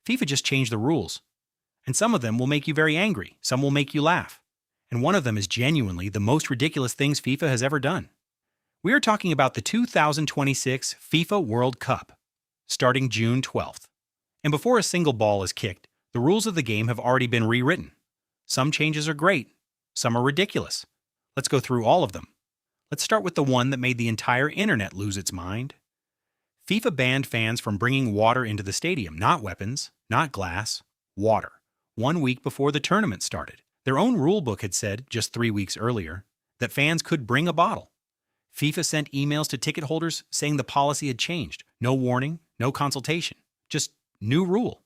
FIFA just changed the rules. And some of them will make you very angry, some will make you laugh. And one of them is genuinely the most ridiculous things FIFA has ever done. We are talking about the 2026 FIFA World Cup, starting June 12th. And before a single ball is kicked, the rules of the game have already been rewritten. Some changes are great, some are ridiculous. Let's go through all of them. Let's start with the one that made the entire internet lose its mind. FIFA banned fans from bringing water into the stadium, not weapons, not glass, water, 1 week before the tournament started. Their own rulebook had said, just 3 weeks earlier, that fans could bring a bottle. FIFA sent emails to ticket holders saying the policy had changed. No warning, no consultation, just new rule.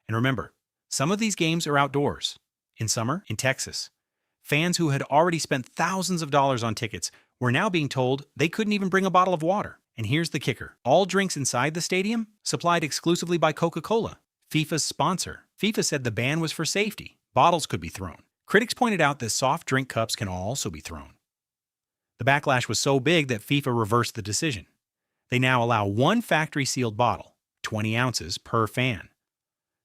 And remember, some of these games are outdoors. In summer, in Texas, fans who had already spent thousands of dollars on tickets were now being told they couldn't even bring a bottle of water. And here's the kicker. All drinks inside the stadium supplied exclusively by Coca-Cola, FIFA's sponsor. FIFA said the ban was for safety. Bottles could be thrown. Critics pointed out that soft drink cups can also be thrown. The backlash was so big that FIFA reversed the decision. They now allow one factory-sealed bottle, 20 ounces per fan.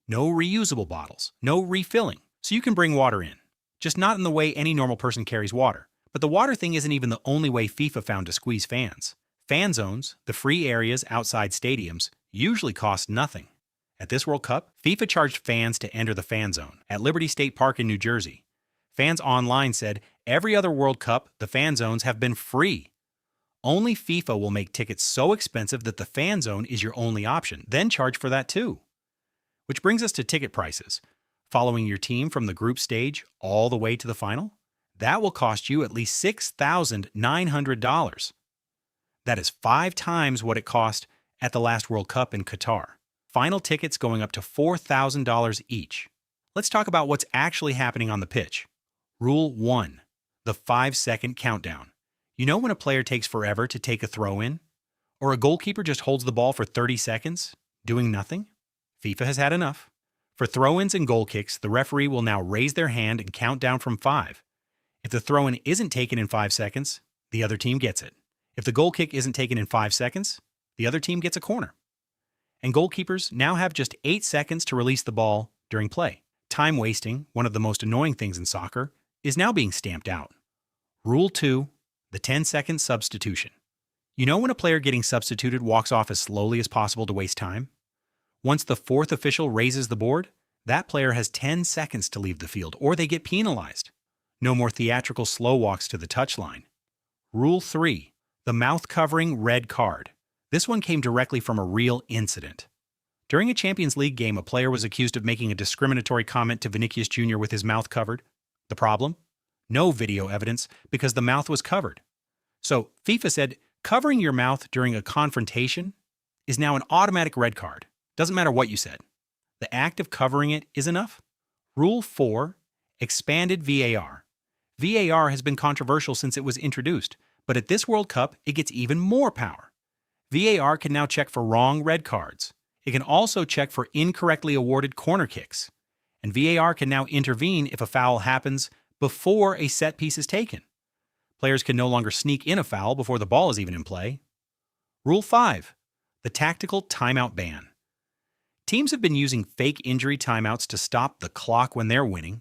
No reusable bottles, no refilling, so you can bring water in. Just not in the way any normal person carries water. But the water thing isn't even the only way FIFA found to squeeze fans. Fan zones, the free areas outside stadiums, usually cost nothing. At this World Cup, FIFA charged fans to enter the fan zone at Liberty State Park in New Jersey. Fans online said every other World Cup, the fan zones have been free. Only FIFA will make tickets so expensive that the fan zone is your only option, then charge for that too. Which brings us to ticket prices. Following your team from the group stage all the way to the final, that will cost you at least $6,900. That is 5 times what it cost at the last World Cup in Qatar. Final tickets going up to $4,000 each. Let's talk about what's actually happening on the pitch. Rule 1. The 5-second countdown. You know when a player takes forever to take a throw-in? Or a goalkeeper just holds the ball for 30 seconds, doing nothing? FIFA has had enough. For throw-ins and goal kicks, the referee will now raise their hand and count down from 5. If the throw-in isn't taken in 5 seconds, the other team gets it. If the goal kick isn't taken in 5 seconds, the other team gets a corner. And goalkeepers now have just 8 seconds to release the ball during play. Time wasting, one of the most annoying things in soccer, is now being stamped out. Rule 2. The 10-second substitution. You know when a player getting substituted walks off as slowly as possible to waste time? Once the 4th official raises the board, that player has 10 seconds to leave the field, or they get penalized. No more theatrical slow walks to the touchline. Rule 3. The mouth-covering red card. This one came directly from a real incident. During a Champions League game, a player was accused of making a discriminatory comment to Vinicius Jr. with his mouth covered. The problem? No video evidence because the mouth was covered. So FIFA said covering your mouth during a confrontation is now an automatic red card. Doesn't matter what you said. The act of covering it is enough. Rule 4. Expanded VAR. VAR has been controversial since it was introduced, but at this World Cup, it gets even more power. VAR can now check for wrong red cards. It can also check for incorrectly awarded corner kicks. And VAR can now intervene if a foul happens before a set piece is taken. Players can no longer sneak in a foul before the ball is even in play. Rule 5. The tactical timeout ban. Teams have been using fake injury timeouts to stop the clock when they're winning.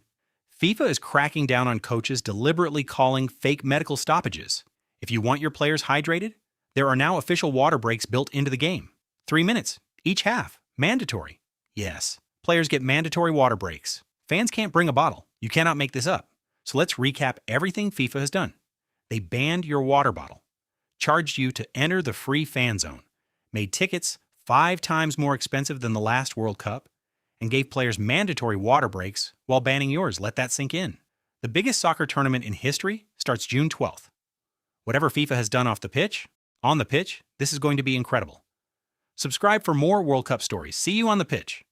FIFA is cracking down on coaches deliberately calling fake medical stoppages. If you want your players hydrated, there are now official water breaks built into the game. 3 minutes, each half, mandatory. Yes, players get mandatory water breaks. Fans can't bring a bottle. You cannot make this up. So let's recap everything FIFA has done. They banned your water bottle, charged you to enter the free fan zone, made tickets 5 times more expensive than the last World Cup, and gave players mandatory water breaks while banning yours. Let that sink in. The biggest soccer tournament in history starts June 12th. Whatever FIFA has done off the pitch, on the pitch, this is going to be incredible. Subscribe for more World Cup stories. See you on the pitch.